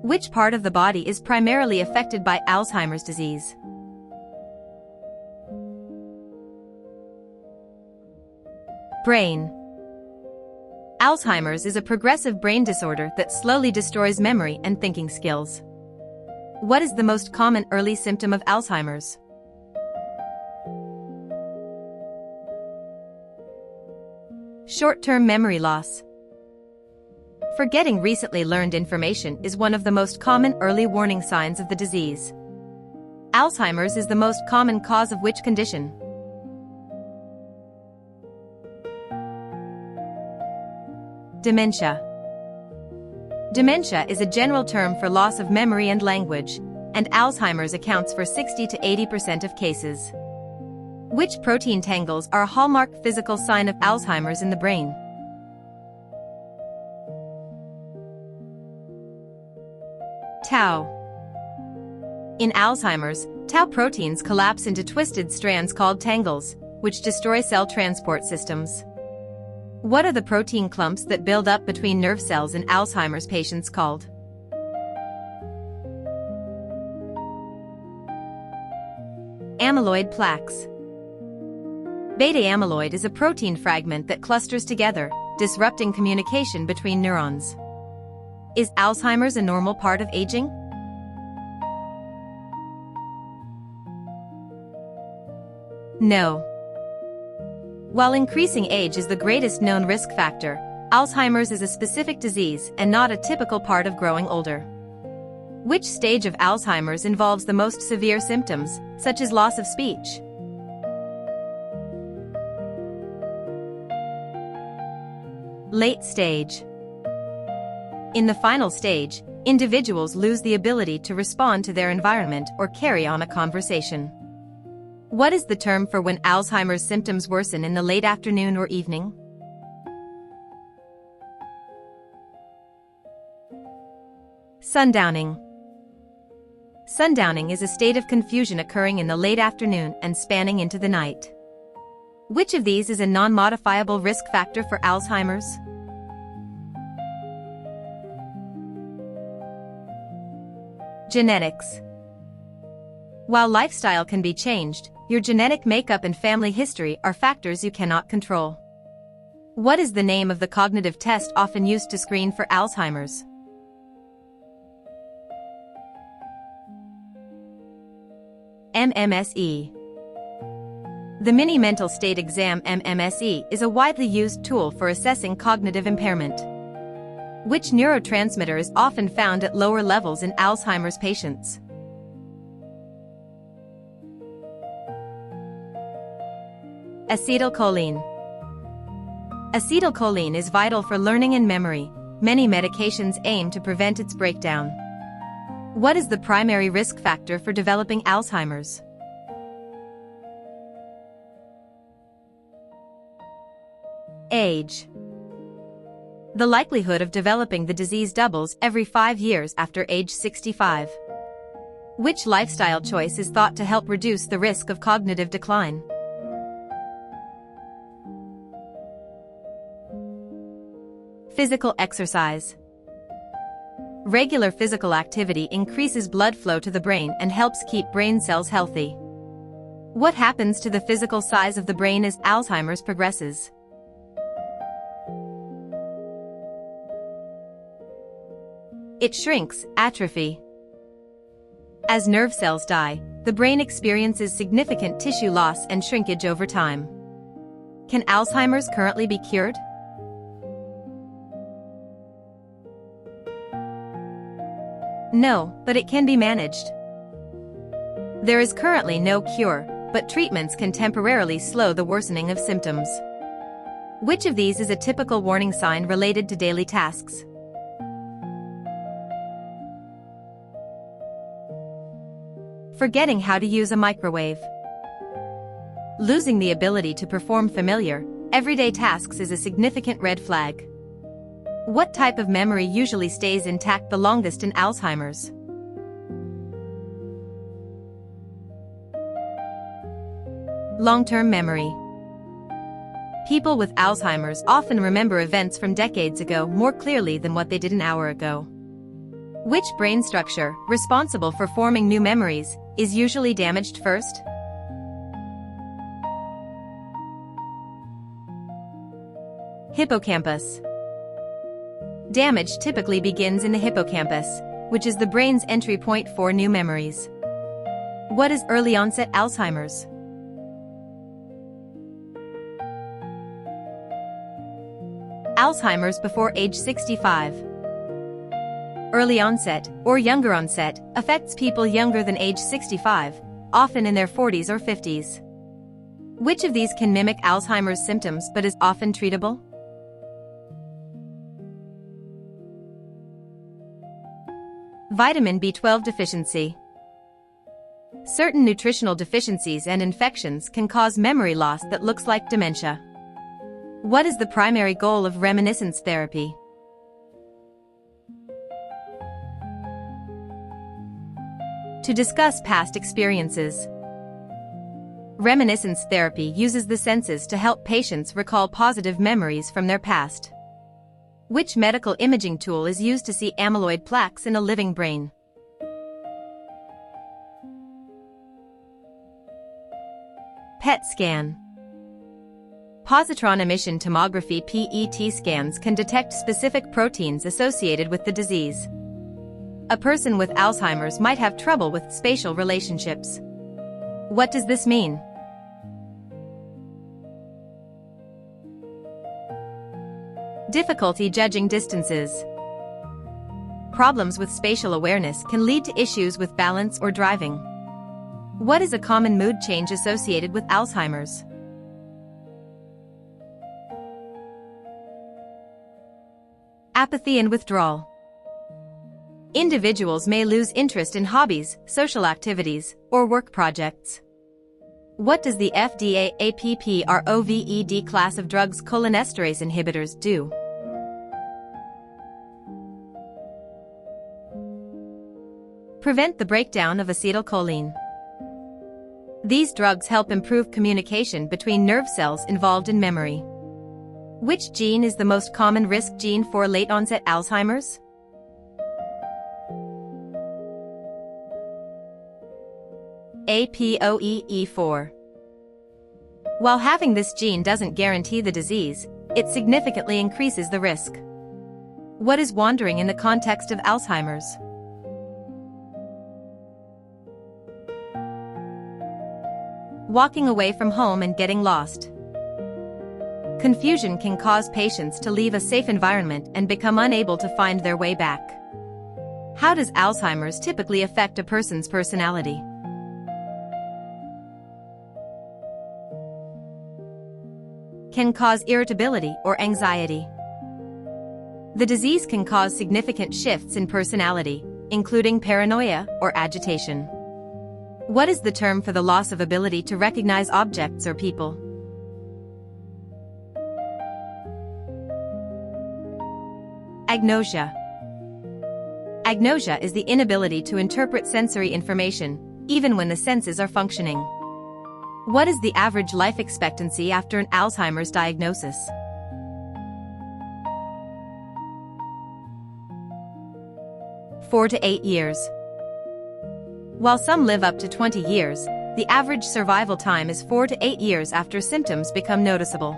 Which part of the body is primarily affected by Alzheimer's disease? Brain. Alzheimer's is a progressive brain disorder that slowly destroys memory and thinking skills. What is the most common early symptom of Alzheimer's? Short-term memory loss. Forgetting recently learned information is one of the most common early warning signs of the disease. Alzheimer's is the most common cause of which condition? Dementia. Dementia is a general term for loss of memory and language, and Alzheimer's accounts for 60 to 80% of cases. Which protein tangles are a hallmark physical sign of Alzheimer's in the brain? Tau. In Alzheimer's, tau proteins collapse into twisted strands called tangles, which destroy cell transport systems. What are the protein clumps that build up between nerve cells in Alzheimer's patients called? Amyloid plaques. Beta amyloid is a protein fragment that clusters together, disrupting communication between neurons. Is Alzheimer's a normal part of aging? No. While increasing age is the greatest known risk factor, Alzheimer's is a specific disease and not a typical part of growing older. Which stage of Alzheimer's involves the most severe symptoms, such as loss of speech? Late stage. In the final stage, individuals lose the ability to respond to their environment or carry on a conversation. What is the term for when Alzheimer's symptoms worsen in the late afternoon or evening? Sundowning. Sundowning is a state of confusion occurring in the late afternoon and spanning into the night. Which of these is a non-modifiable risk factor for Alzheimer's? Genetics. While lifestyle can be changed, your genetic makeup and family history are factors you cannot control. What is the name of the cognitive test often used to screen for Alzheimer's? MMSE. The Mini Mental State Exam MMSE is a widely used tool for assessing cognitive impairment. Which neurotransmitter is often found at lower levels in Alzheimer's patients? Acetylcholine. Acetylcholine is vital for learning and memory. Many medications aim to prevent its breakdown. What is the primary risk factor for developing Alzheimer's? Age. The likelihood of developing the disease doubles every 5 years after age 65. Which lifestyle choice is thought to help reduce the risk of cognitive decline? Physical exercise. Regular physical activity increases blood flow to the brain and helps keep brain cells healthy. What happens to the physical size of the brain as Alzheimer's progresses? It shrinks, atrophy. As nerve cells die, the brain experiences significant tissue loss and shrinkage over time. Can Alzheimer's currently be cured? No, but it can be managed. There is currently no cure, but treatments can temporarily slow the worsening of symptoms. Which of these is a typical warning sign related to daily tasks? Forgetting how to use a microwave. Losing the ability to perform familiar, everyday tasks is a significant red flag. What type of memory usually stays intact the longest in Alzheimer's? Long-term memory. People with Alzheimer's often remember events from decades ago more clearly than what they did an hour ago. Which brain structure, responsible for forming new memories, is usually damaged first? Hippocampus. Damage typically begins in the hippocampus, which is the brain's entry point for new memories. What is early-onset Alzheimer's? Alzheimer's before age 65. Early onset, or younger onset, affects people younger than age 65, often in their 40s or 50s. Which of these can mimic Alzheimer's symptoms but is often treatable? Vitamin B12 deficiency. Certain nutritional deficiencies and infections can cause memory loss that looks like dementia. What is the primary goal of reminiscence therapy? To discuss past experiences. Reminiscence therapy uses the senses to help patients recall positive memories from their past. Which medical imaging tool is used to see amyloid plaques in a living brain? PET scan. Positron emission tomography (PET) scans can detect specific proteins associated with the disease. A person with Alzheimer's might have trouble with spatial relationships. What does this mean? Difficulty judging distances. Problems with spatial awareness can lead to issues with balance or driving. What is a common mood change associated with Alzheimer's? Apathy and withdrawal. Individuals may lose interest in hobbies, social activities, or work projects. What does the FDA-APPROVED class of drugs cholinesterase inhibitors do? Prevent the breakdown of acetylcholine. These drugs help improve communication between nerve cells involved in memory. Which gene is the most common risk gene for late-onset Alzheimer's? APOE4. While having this gene doesn't guarantee the disease, it significantly increases the risk. What is wandering in the context of Alzheimer's? Walking away from home and getting lost. Confusion can cause patients to leave a safe environment and become unable to find their way back. How does Alzheimer's typically affect a person's personality? Can cause irritability or anxiety. The disease can cause significant shifts in personality, including paranoia or agitation. What is the term for the loss of ability to recognize objects or people? Agnosia. Agnosia is the inability to interpret sensory information, even when the senses are functioning. What is the average life expectancy after an Alzheimer's diagnosis? Four to 8 years. While some live up to 20 years, the average survival time is 4 to 8 years after symptoms become noticeable.